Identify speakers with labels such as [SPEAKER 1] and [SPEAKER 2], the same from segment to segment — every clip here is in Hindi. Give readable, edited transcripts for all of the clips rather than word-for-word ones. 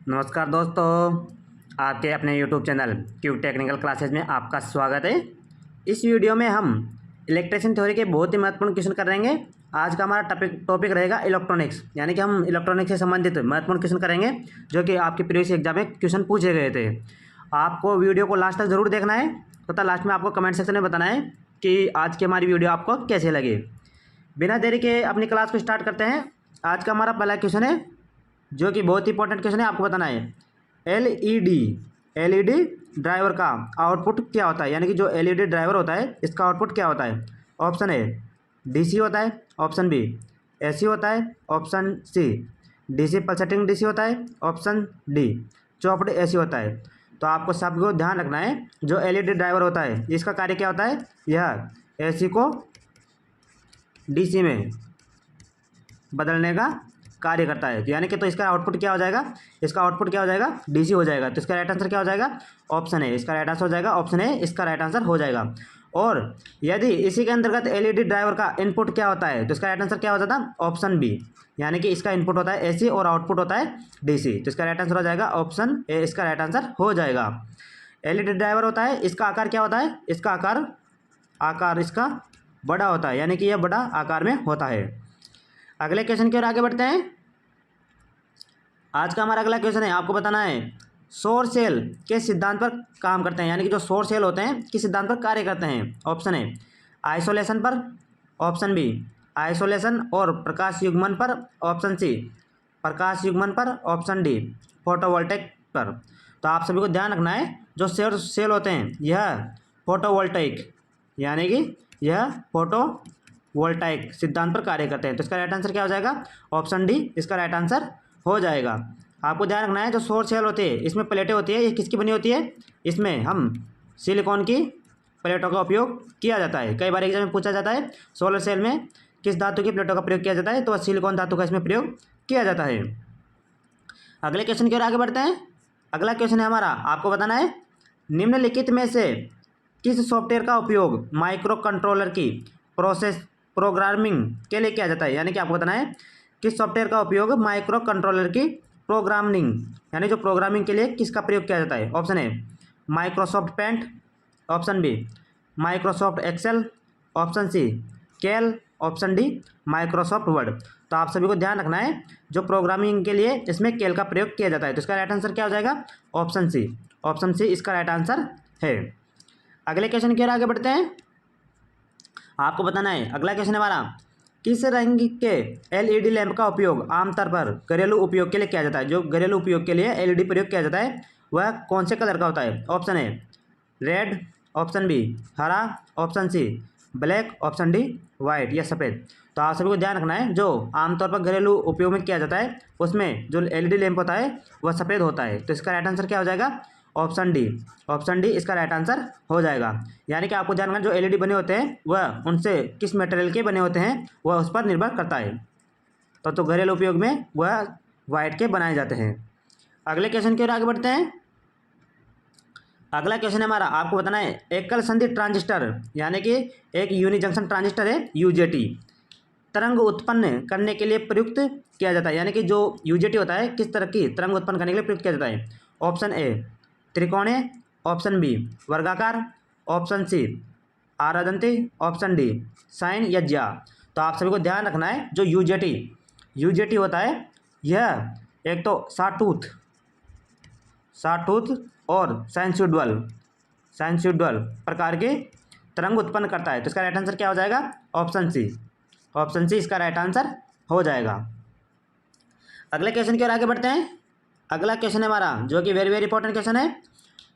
[SPEAKER 1] नमस्कार दोस्तों, आपके अपने YouTube channel cube technical classes में आपका स्वागत है। इस वीडियो में हम इलेक्ट्रिशियन थ्योरी के बहुत ही महत्वपूर्ण क्वेश्चन करेंगे। आज का हमारा टॉपिक रहेगा इलेक्ट्रॉनिक्स, यानी कि हम इलेक्ट्रॉनिक्स से संबंधित महत्वपूर्ण क्वेश्चन करेंगे जो कि आपके प्रीवियस एग्जाम में क्वेश्चन पूछे गए थे। आपको वीडियो को लास्ट तक ज़रूर देखना है तथा लास्ट में आपको कमेंट सेक्शन में बताना है कि आज की हमारी वीडियो आपको कैसे लगे। बिना देरी के अपनी क्लास को स्टार्ट करते हैं। आज का हमारा पहला क्वेश्चन है जो कि बहुत ही इंपॉर्टेंट क्वेश्चन है। आपको बताना है एलईडी ड्राइवर का आउटपुट क्या होता है, यानी कि जो एलईडी ड्राइवर होता है इसका आउटपुट क्या होता है। ऑप्शन ए डीसी होता है, ऑप्शन बी एसी होता है, option C DC pulsating DC होता है, ऑप्शन डी चॉप्ड एसी होता है। तो आपको सबको ध्यान रखना है, जो एलईडी ड्राइवर होता है इसका कार्य क्या होता है। यह एसी को डीसी में बदलने का कार्य करता है, यानी कि तो इसका आउटपुट क्या हो जाएगा, इसका आउटपुट क्या हो जाएगा, डीसी हो जाएगा। तो इसका राइट आंसर क्या हो जाएगा, ऑप्शन ए इसका राइट आंसर हो जाएगा, ऑप्शन ए इसका राइट आंसर हो जाएगा। और यदि इसी के अंतर्गत एलईडी ड्राइवर का इनपुट क्या होता है तो इसका राइट आंसर क्या हो जाता है, ऑप्शन बी, यानी कि इसका इनपुट होता है एसी और आउटपुट होता है डीसी। तो इसका राइट आंसर हो जाएगा ऑप्शन ए, इसका राइट आंसर हो जाएगा। एलईडी ड्राइवर होता है, इसका आकार क्या होता है, इसका आकार इसका बड़ा होता है, यानी कि यह बड़ा आकार में होता है। अगले क्वेश्चन की ओर आगे बढ़ते हैं। आज का हमारा अगला क्वेश्चन है, आपको बताना है सौर सेल के सिद्धांत पर काम करते हैं, यानी कि जो सौर सेल होते हैं किस सिद्धांत पर कार्य करते हैं। ऑप्शन ए आइसोलेशन पर, ऑप्शन बी आइसोलेशन और प्रकाश युग्मन पर, ऑप्शन सी प्रकाश युग्मन पर, ऑप्शन डी फोटोवोल्टेइक पर। तो आप सभी को ध्यान रखना है, जो सौर सेल होते हैं यह फोटोवोल्टेइक, यानी कि यह फोटोवोल्टाइक सिद्धांत पर कार्य करते हैं। तो इसका राइट आंसर क्या हो जाएगा, ऑप्शन डी इसका राइट आंसर हो जाएगा। आपको ध्यान रखना है, जो सौर सेल होती है इसमें प्लेटें होती है, ये किसकी बनी होती है, इसमें हम सिलिकॉन की प्लेटों का उपयोग किया जाता है। कई बार एग्जाम में पूछा जाता है सोलर सेल में किस धातु की प्लेटों का प्रयोग किया जाता है, तो सिलिकॉन धातु का इसमें प्रयोग किया जाता है। अगले क्वेश्चन की ओर आगे बढ़ते हैं। अगला क्वेश्चन है हमारा, आपको बताना है निम्नलिखित में से किस सॉफ्टवेयर का उपयोग माइक्रो कंट्रोलर की प्रोग्रामिंग के लिए किया जाता है, यानी कि आपको बताना है किस सॉफ्टवेयर का उपयोग माइक्रो कंट्रोलर की प्रोग्रामिंग, यानी जो प्रोग्रामिंग के लिए किसका प्रयोग किया जाता है। Option A Microsoft Paint, option B Microsoft Excel, option C Calc, option D Microsoft Word. तो आप सभी को ध्यान रखना है, जो प्रोग्रामिंग के लिए इसमें कैल का प्रयोग किया जाता है। तो इसका राइट आंसर क्या हो जाएगा, ऑप्शन सी, ऑप्शन सी इसका राइट आंसर है। अगले क्वेश्चन की ओर आगे बढ़ते हैं। आपको बताना है, अगला क्वेश्चन हमारा किस रंग के एलईडी लैंप का उपयोग आमतौर पर घरेलू उपयोग के लिए किया जाता है। जो घरेलू उपयोग के लिए एलईडी प्रयोग किया जाता है वह कौन से कलर का होता है। Option A red, option B हरा, option C black, option D white या सफ़ेद। तो आप सभी को ध्यान रखना है, जो आमतौर पर घरेलू उपयोग में किया जाता है उसमें जो एलईडी लैंप होता है वह सफ़ेद होता है। तो इसका राइट आंसर क्या हो जाएगा, ऑप्शन डी, ऑप्शन डी इसका राइट आंसर हो जाएगा। यानी कि आपको ध्यान रखना, जो एलईडी बने होते हैं वह उनसे किस मटेरियल के बने होते हैं वह उस पर निर्भर करता है। तो घरेलू उपयोग में वह वाइट के बनाए जाते हैं। अगले क्वेश्चन की ओर आगे बढ़ते हैं। अगला क्वेश्चन हमारा, आपको बताना है एकल संधि ट्रांजिस्टर, यानी कि एक यूनि जंक्शन ट्रांजिस्टर है यूजेटी, तरंग उत्पन्न करने के लिए प्रयुक्त किया जाता है, यानी कि जो यूजेटी होता है किस तरह की तरंग उत्पन्न करने के लिए प्रयुक्त किया जाता है। ऑप्शन ए त्रिकोणीय, ऑप्शन बी वर्गाकार, ऑप्शन सी आरादंती, ऑप्शन डी साइन या ज्या। तो आप सभी को ध्यान रखना है, जो यूजेटी होता है यह एक तो साटूथ और साइनसॉइडल प्रकार के तरंग उत्पन्न करता है। तो इसका राइट आंसर क्या हो जाएगा, ऑप्शन सी, ऑप्शन सी इसका राइट आंसर हो जाएगा। अगले क्वेश्चन की ओर आगे बढ़ते हैं। अगला क्वेश्चन है हमारा, जो कि वेरी वेरी इंपॉर्टेंट क्वेश्चन है,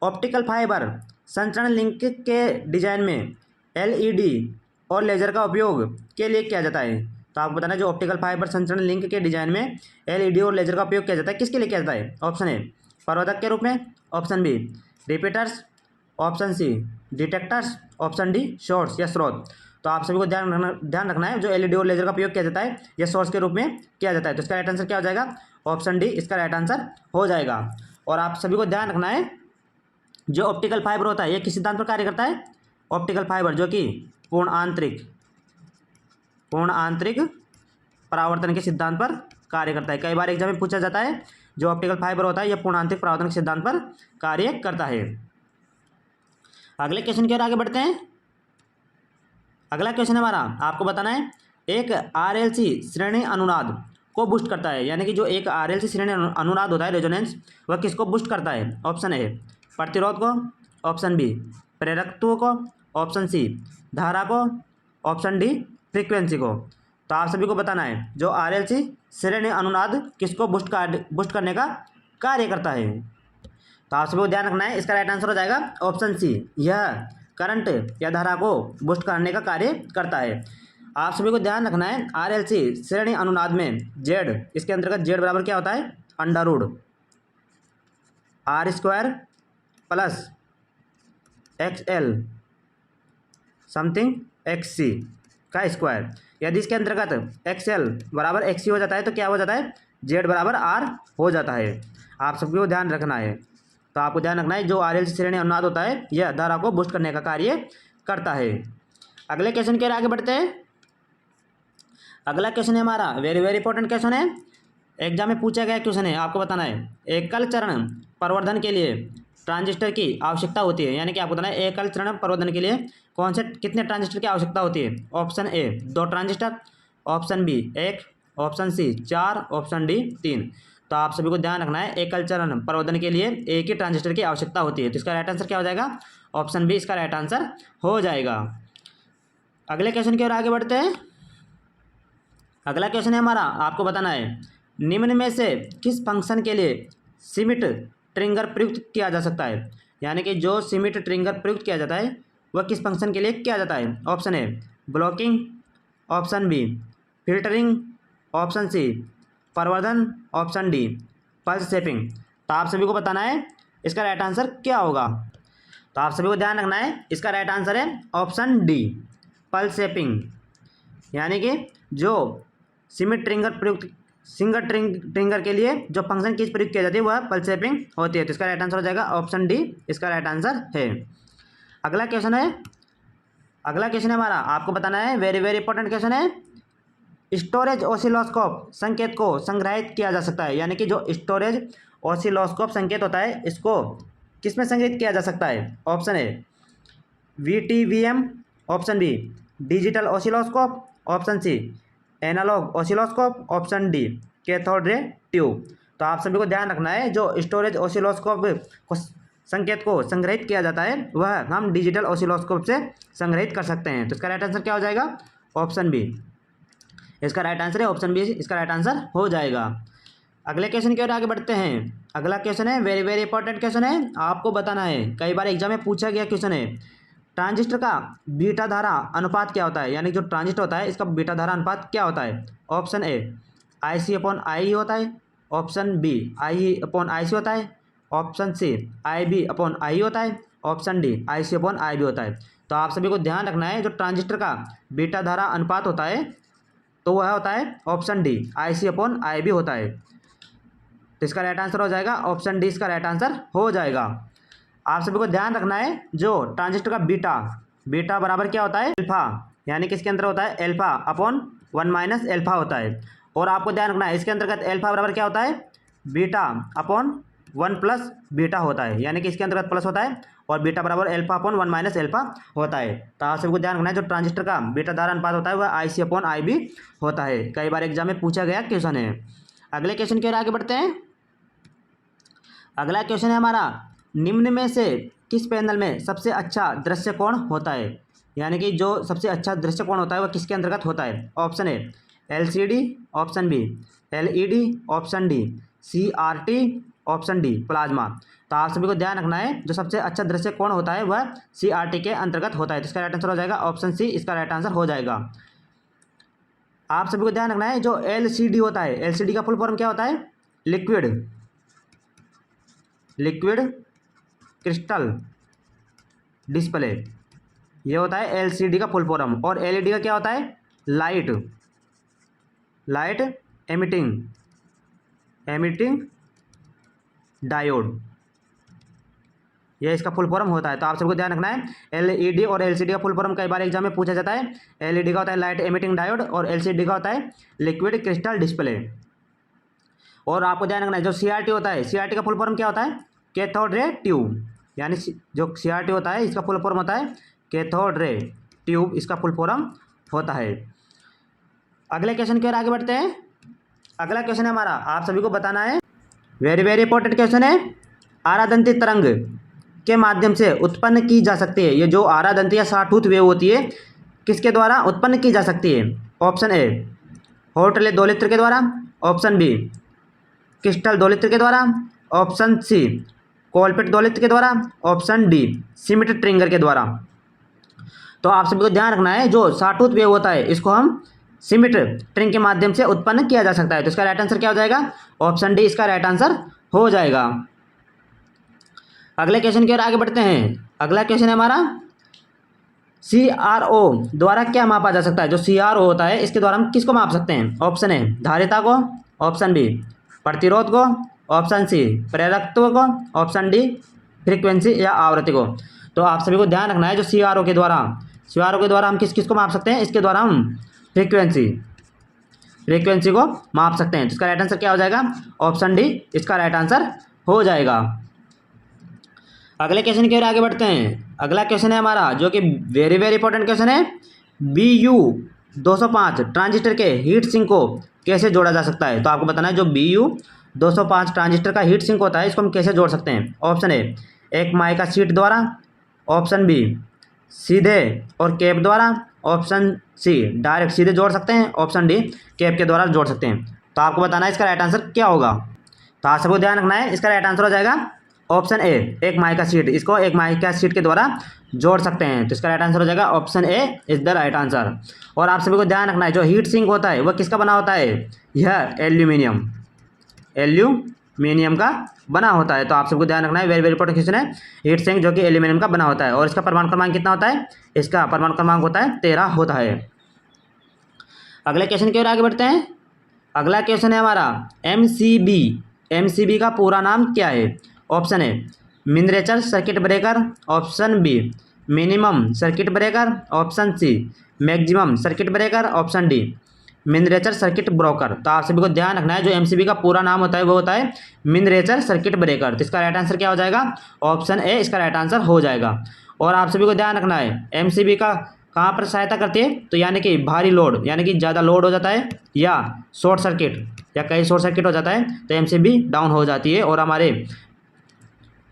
[SPEAKER 1] ऑप्टिकल फाइबर संचरण लिंक के डिजाइन में एलईडी और लेजर का उपयोग के लिए किया जाता है। तो आपको बताना है, जो ऑप्टिकल फाइबर संचरण लिंक के डिजाइन में एलईडी और लेजर का उपयोग किया जाता है किसके लिए किया जाता है। ऑप्शन ए प्रवर्धक के रूप में, option B repeaters, option C detectors, option D source या स्रोत। तो आप सभी को ध्यान रखना है, जो एलईडी और लेजर का उपयोग किया जाता है यह सोर्स के रूप में किया जाता है। तो इसका राइट आंसर क्या हो जाएगा, ऑप्शन डी इसका राइट आंसर हो जाएगा। और आप सभी को ध्यान रखना है, जो ऑप्टिकल फाइबर होता है यह किस सिद्धांत पर कार्य करता है। ऑप्टिकल फाइबर जो कि पूर्ण आंतरिक परावर्तन के सिद्धांत पर कार्य करता है। कई बार एग्जाम में पूछा जाता है जो ऑप्टिकल फाइबर होता है यह पूर्णांतिक परावर्तन के सिद्धांत पर कार्य करता है। अगले क्वेश्चन की ओर आगे बढ़ते हैं। अगला क्वेश्चन हमारा आपको बताना है एक आरएलसी श्रेणी अनुनाद को बूस्ट करता है, यानी कि जो एक आरएलसी श्रेणी अनुनाद होता है रेजोनेंस, वह किसको बूस्ट करता है? ऑप्शन ए प्रतिरोध को, ऑप्शन बी प्रेरकत्व को, ऑप्शन सी धारा को, ऑप्शन डी फ्रीक्वेंसी को। तो आप सभी को बताना है जो आरएलसी श्रेणी अनुनाद किसको बूस्ट करने का कार्य करता है। तो आप सभी को ध्यान रखना है, इसका राइट आंसर हो जाएगा ऑप्शन सी, यह करंट या धारा को बूस्ट करने का कार्य करता है। आप सभी को ध्यान रखना है आरएलसी श्रेणी अनुनाद में जेड, इसके अंतर्गत जेड बराबर क्या होता है? Under root R square plus X L something X C का स्क्वायर। यदि इसके अंतर्गत एक्स एल बराबर एक्स सी हो जाता है तो क्या हो जाता है? जेड बराबर आर हो जाता है। आप सभी को ध्यान रखना है। तो आपको ध्यान रखना है जो आरएलसी श्रेणी अनुनाद होता है यह धारा को बूस्ट करने का कार्य करता है। अगले क्वेश्चन के आगे बढ़ते हैं। अगला क्वेश्चन है हमारा वेरी वेरी इंपॉर्टेंट क्वेश्चन है, एग्जाम में पूछा गया क्वेश्चन है, आपको बताना है एकल चरण प्रवर्धन के लिए ट्रांजिस्टर की आवश्यकता होती है, यानी कि आपको बताना है एकल चरण प्रवर्धन के लिए कौन से कितने ट्रांजिस्टर की आवश्यकता होती है? Option A 2 transistor, option B 1, option C 4, option D 3। तो आप सभी को ध्यान रखना है एकल चरण प्रवर्धन के लिए एक ही ट्रांजिस्टर की आवश्यकता होती है। तो इसका राइट आंसर क्या हो जाएगा? ऑप्शन बी इसका राइट आंसर हो जाएगा। अगले क्वेश्चन की ओर आगे बढ़ते हैं। अगला क्वेश्चन है हमारा, आपको बताना है निम्न में से किस फंक्शन के लिए सीमित ट्रिगर प्रयुक्त किया जा सकता है, यानी कि जो सीमित ट्रिगर प्रयुक्त किया जाता है वह किस फंक्शन के लिए किया जाता है? Option A blocking, option B filtering, option C प्रवर्धन, ऑप्शन डी पल्स शेपिंग। तो आप सभी को बताना है इसका राइट आंसर क्या होगा। तो आप सभी को ध्यान रखना है इसका राइट आंसर है ऑप्शन डी पल्स शेपिंग, यानी कि जो सीमित ट्रिगर प्रयुक्त सिंगल ट्रिगर के लिए जो फंक्शन किस प्रयुक्त किया जाती है वह पल्स शेपिंग होती है। तो इसका राइट आंसर हो जाएगा ऑप्शन डी, इसका राइट आंसर है। अगला क्वेश्चन है हमारा, आपको बताना है वेरी वेरी इंपॉर्टेंट क्वेश्चन है स्टोरेज ऑसिलोस्कोप संकेत को संग्रहित किया जा सकता है, यानी कि जो स्टोरेज ऑसिलोस्कोप संकेत होता है इसको किस में संग्रहित किया जा सकता है? Option A VTVM, option B digital oscilloscope, option C analog oscilloscope, option D cathode ray tube. तो आप सभी को ध्यान रखना है जो स्टोरेज ऑसिलोस्कोप को संकेत को संग्रहित किया जाता है वह हम डिजिटल ऑसिलोस्कोप से संग्रहित कर सकते हैं। तो इसका राइट आंसर क्या हो जाएगा? ऑप्शन बी, इसका राइट आंसर है ऑप्शन बी, इसका राइट आंसर हो जाएगा। अगले क्वेश्चन की ओर आगे बढ़ते हैं। अगला क्वेश्चन है वेरी वेरी इंपॉर्टेंट क्वेश्चन है, आपको बताना है कई बार एग्जाम में पूछा गया क्वेश्चन है ट्रांजिस्टर का बीटा धारा अनुपात क्या होता है, यानी जो ट्रांजिस्टर होता है इसका बीटा धारा अनुपात क्या होता है? ऑप्शन ए IC/IE होता है, ऑप्शन बी IE/IC होता है, ऑप्शन सी IB/IE होता है, ऑप्शन डी IC/IB होता है। तो आप सभी को ध्यान रखना है जो ट्रांजिस्टर का बीटा धारा अनुपात होता है तो वह होता है ऑप्शन डी IC/IB होता है। तो इसका राइट आंसर हो जाएगा ऑप्शन डी, इसका राइट आंसर हो जाएगा। आप सभी को ध्यान रखना है जो ट्रांजिस्टर का बीटा बराबर क्या होता है? अल्फा, यानी कि इसके अंदर होता है अल्फा/1 - अल्फा होता है। और आपको ध्यान रखना है इसके अंतर्गत अल्फा बराबर क्या होता है? बीटा/1 + बीटा होता है, यानी कि इसके अंतर्गत प्लस होता है और बीटा बराबर अल्फा/1 - अल्फा होता है। तो आप सभी को ध्यान रखना है जो ट्रांजिस्टर का बीटा धारा अनुपात होता है वह IC/IB होता है। कई बार एग्जाम में पूछा गया क्वेश्चन है। अगले क्वेश्चन की ओर आगे बढ़ते हैं। अगला क्वेश्चन है हमारा निम्न में से किस पैनल में सबसे अच्छा दृश्य कोण होता है, यानी कि जो सबसे अच्छा दृश्य कोण होता है वह किसके अंतर्गत होता है? Option A LCD, option B LED, option D CRT, option D plasma. तो आप सभी को ध्यान रखना है जो सबसे अच्छा दृश्य कोण होता है वह CRT के अंतर्गत होता है। तो इसका राइट आंसर हो जाएगा ऑप्शन सी, इसका राइट आंसर हो जाएगा। आप सभी को ध्यान रखना है जो LCD होता है, LCD का फुल फॉर्म क्या होता है? लिक्विड क्रिस्टल डिस्प्ले, ये होता है LCD का फुल फॉर्म। और LED का क्या होता है? लाइट एमिटिंग डायोड, यह इसका फुल फॉर्म होता है। तो आप सबको ध्यान रखना है LED और LCD का फुल फॉर्म कई बार एग्जाम में पूछा जाता है। LED का होता है लाइट एमिटिंग डायोड और LCD का होता है लिक्विड क्रिस्टल डिस्प्ले। और आपको ध्यान रखना है जो CRT होता है, CRT का फुल फॉर्म क्या होता है? कैथोड रे ट्यूब, यानी जो CRT होता है इसका फुल फॉर्म होता है कैथोड रे ट्यूब, इसका फुल फॉर्म होता है। अगले क्वेश्चन की ओर आगे बढ़ते हैं। अगला क्वेश्चन है हमारा, आप सभी को बताना है, वेरी वेरी इंपॉर्टेंट क्वेश्चन है, आरादंती तरंग के माध्यम से उत्पन्न की जा सकती है। ये जो आरादंती या साटूथ वेव होती है किसके द्वारा उत्पन्न की जा सकती है? ऑप्शन ए हॉर्टले दोलित्र के द्वारा, ऑप्शन बी क्रिस्टल दोलित्र के द्वारा, ऑप्शन सी कोलपिट दोलित्र के द्वारा, ऑप्शन डी सिमिट ट्रिंगर के द्वारा। तो आप सभी को ध्यान रखना है जो साटूथ वेव होता है इसको हम सिमिट ट्रिंग के माध्यम से उत्पन्न किया जा सकता है। तो इसका राइट आंसर क्या हो जाएगा? ऑप्शन डी इसका राइट आंसर हो जाएगा। अगले क्वेश्चन की ओर आगे बढ़ते हैं। अगला क्वेश्चन है हमारा, CRO द्वारा क्या मापा जा सकता है? जो CRO होता है इसके द्वारा हम किसको माप सकते हैं? ऑप्शन ए धारिता को, ऑप्शन बी प्रतिरोध को, ऑप्शन सी प्रेरकत्व को, ऑप्शन डी फ्रीक्वेंसी या आवृत्ति को। तो आप सभी को ध्यान रखना है जो CRO के द्वारा हम किस को माप सकते हैं? इसके द्वारा हम फ्रीक्वेंसी को माप सकते हैं। तो इसका राइट आंसर क्या हो जाएगा? ऑप्शन डी इसका राइट आंसर हो जाएगा। अगले क्वेश्चन की ओर आगे बढ़ते हैं। अगला क्वेश्चन है हमारा जो कि वेरी वेरी इंपॉर्टेंट क्वेश्चन है, BU 205 ट्रांजिस्टर के हीट सिंक को कैसे जोड़ा जा सकता है? तो आपको बताना है जो BU 205 ट्रांजिस्टर का हीट सिंक होता है इसको हम कैसे जोड़ सकते हैं? ऑप्शन ए एक माइका शीट द्वारा, ऑप्शन बी सीधे और कैप द्वारा, ऑप्शन सी डायरेक्ट सीधे जोड़ सकते हैं, ऑप्शन डी कैप के द्वारा जोड़ सकते हैं। तो आपको बताना है इसका राइट आंसर क्या होगा। तो आप सबको ध्यान रखना है इसका राइट आंसर हो जाएगा ऑप्शन ए एक माइका शीट, इसको एक माइका शीट के द्वारा जोड़ सकते हैं। तो इसका राइट आंसर हो जाएगा option A is the right answer. और आप सभी को ध्यान रखना है जो हीट सिंक होता है वह किसका बना होता है? यह एल्यूमिनियम का बना होता है। तो आप सबको ध्यान रखना है, वेरी वेरी इंपॉर्टेंट क्वेश्चन है, हीट सिंक जो कि एल्यूमिनियम का बना होता है। और इसका परमाणु क्रमांक कितना होता है? इसका परमाणु क्रमांक होता है 13 होता है। अगले क्वेश्चन की ओर आगे बढ़ते हैं। अगला क्वेश्चन है हमारा MCB का पूरा नाम क्या है? Option A miniature circuit breaker, option B minimum circuit breaker, option C maximum circuit breaker, option D miniature circuit broker. तो आप सभी को ध्यान रखना है जो MCB का पूरा नाम होता है वो होता है मिनिएचर सर्किट ब्रेकर। तो इसका राइट आंसर क्या हो जाएगा? ऑप्शन ए इसका राइट आंसर हो जाएगा। और आप सभी को ध्यान रखना है MCB का कहाँ पर सहायता करती है? तो यानी कि भारी लोड, यानी कि ज़्यादा लोड हो जाता है या शॉर्ट सर्किट या कई शॉर्ट सर्किट हो जाता है तो MCB डाउन हो जाती है और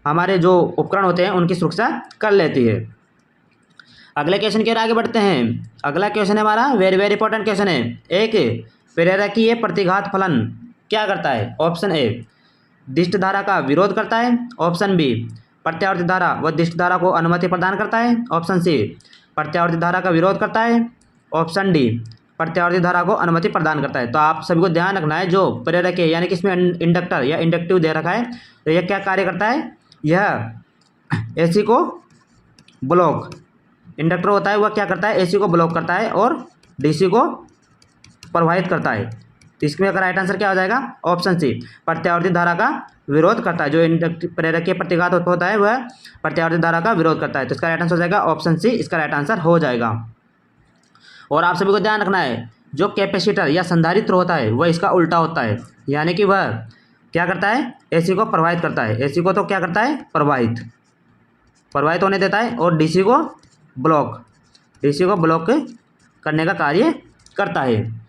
[SPEAKER 1] हमारे जो उपकरण होते हैं उनकी सुरक्षा कर लेती है। अगले क्वेश्चन की ओर आगे बढ़ते हैं। अगला क्वेश्चन है हमारा वेरी वेरी इंपॉर्टेंट क्वेश्चन है, एक प्रेरकीय प्रतिघात फलन क्या करता है? ऑप्शन ए दिष्ट धारा का विरोध करता है, ऑप्शन बी प्रत्यावर्ती धारा व दिष्ट धारा को अनुमति प्रदान करता है, ऑप्शन सी प्रत्यावर्ती धारा का विरोध करता है, ऑप्शन डी प्रत्यावर्ती धारा को अनुमति प्रदान करता है। तो आप सभी को ध्यान रखना है जो प्रेरक है यानी कि इसमें इंडक्टर या इंडक्टिव दे रखा है तो यह क्या कार्य करता है? यह AC को ब्लॉक, इंडक्टर होता है वह क्या करता है? AC को ब्लॉक करता है और DC को प्रवाहित करता है। तो इसमें का राइट आंसर क्या हो जाएगा? ऑप्शन सी प्रत्यावर्ती धारा का विरोध करता है। जो प्रेरकीय प्रतिघात होता है वह प्रत्यावर्ती धारा का विरोध करता है। तो इसका राइट आंसर हो जाएगा ऑप्शन सी इसका राइट आंसर हो जाएगा। और आप सभी को ध्यान रखना है जो कैपेसिटर या संधारित्र होता है वह इसका उल्टा होता है, यानी कि वह क्या करता है? AC को प्रवाहित करता है। AC को तो क्या करता है? प्रवाहित होने देता है और DC को ब्लॉक करने का कार्य करता है।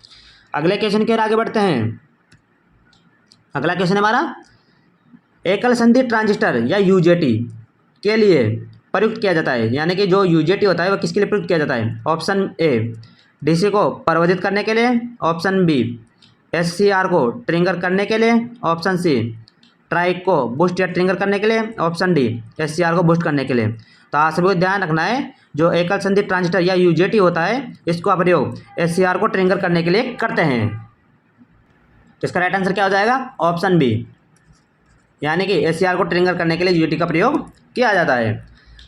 [SPEAKER 1] अगले क्वेश्चन की ओर आगे बढ़ते हैं। अगला क्वेश्चन हमारा एकल संधि ट्रांजिस्टर या UJT के लिए प्रयुक्त किया जाता है, यानी कि जो UJT होता है वह किसके लिए प्रयुक्त किया जाता है? ऑप्शन ए DC को प्रवर्धित करने के लिए, ऑप्शन बी SCR को ट्रिगर करने के लिए, ऑप्शन सी ट्राइक को बूस्ट या ट्रिगर करने के लिए, ऑप्शन डी SCR को बूस्ट करने के लिए। तो आप सभी को ध्यान रखना है जो एकल संधि ट्रांजिस्टर या UJT होता है इसका प्रयोग SCR को ट्रिगर करने के लिए करते हैं। तो इसका राइट आंसर क्या हो जाएगा? ऑप्शन बी, यानी कि SCR को ट्रिगर करने के लिए UJT का प्रयोग किया जाता है।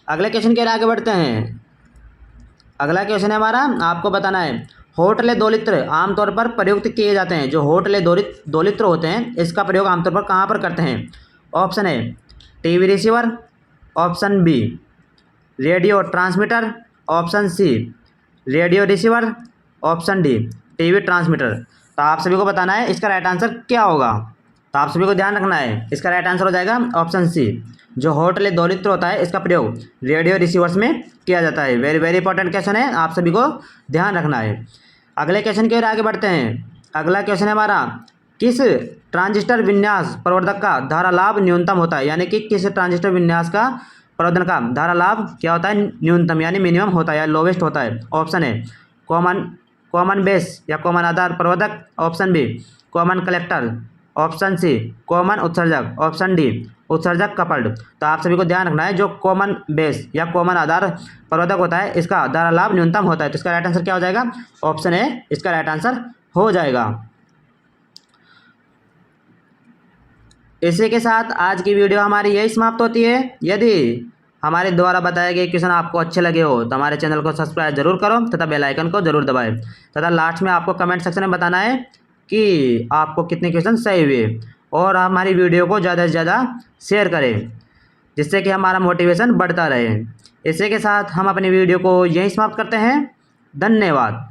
[SPEAKER 1] अगले क्वेश्चन के लिए आगे बढ़ते हैं। अगला क्वेश्चन है हमारा, आपको बताना है होटले दोलित्र आमतौर पर प्रयुक्त किए जाते हैं। जो होटले दोलित्र होते हैं इसका प्रयोग आमतौर पर कहाँ पर करते हैं? Option A TV receiver, option B radio transmitter, option C radio receiver, option D TV transmitter. तो आप सभी को बताना है इसका राइट आंसर क्या होगा। तो आप सभी को ध्यान रखना है, इसका राइट आंसर हो जाएगा ऑप्शन सी। जो हॉट ध्वनित्र होता है इसका प्रयोग रेडियो रिसीवर्स में किया जाता है। वेरी वेरी इंपॉर्टेंट क्वेश्चन है, आप सभी को ध्यान रखना है। अगले क्वेश्चन की ओर आगे बढ़ते हैं। अगला क्वेश्चन है हमारा, किस ट्रांजिस्टर विन्यास प्रवर्धक का धारा लाभ न्यूनतम होता है, यानी कि किस ट्रांजिस्टर विन्यास का प्रवर्धन का धारा लाभ क्या होता है, न्यूनतम यानी मिनिमम होता है या लोवेस्ट होता है। ऑप्शन है कॉमन बेस या कॉमन आधार प्रवर्धक, option B common collector, option C common उत्सर्जक, ऑप्शन डी उत्सर्जक कपल्ड। तो आप सभी को ध्यान रखना है, जो कॉमन बेस या कॉमन आधार प्रवर्धक होता है इसका धारा लाभ न्यूनतम होता है। तो इसका राइट आंसर क्या हो जाएगा, ऑप्शन ए इसका राइट आंसर हो जाएगा। इसी के साथ आज की वीडियो हमारी यही समाप्त होती है। यदि हमारे द्वारा बताए गए क्वेश्चन आपको अच्छे लगे हो तो हमारे चैनल को सब्सक्राइब जरूर करो तथा बेल आइकन को जरूर दबाएं, तथा लास्ट में आपको कमेंट सेक्शन में बताना है कि आपको कितने क्वेश्चन सही हुए, और हमारी वीडियो को ज़्यादा से ज़्यादा शेयर करें जिससे कि हमारा मोटिवेशन बढ़ता रहे। इसी के साथ हम अपनी वीडियो को यहीं समाप्त करते हैं। धन्यवाद।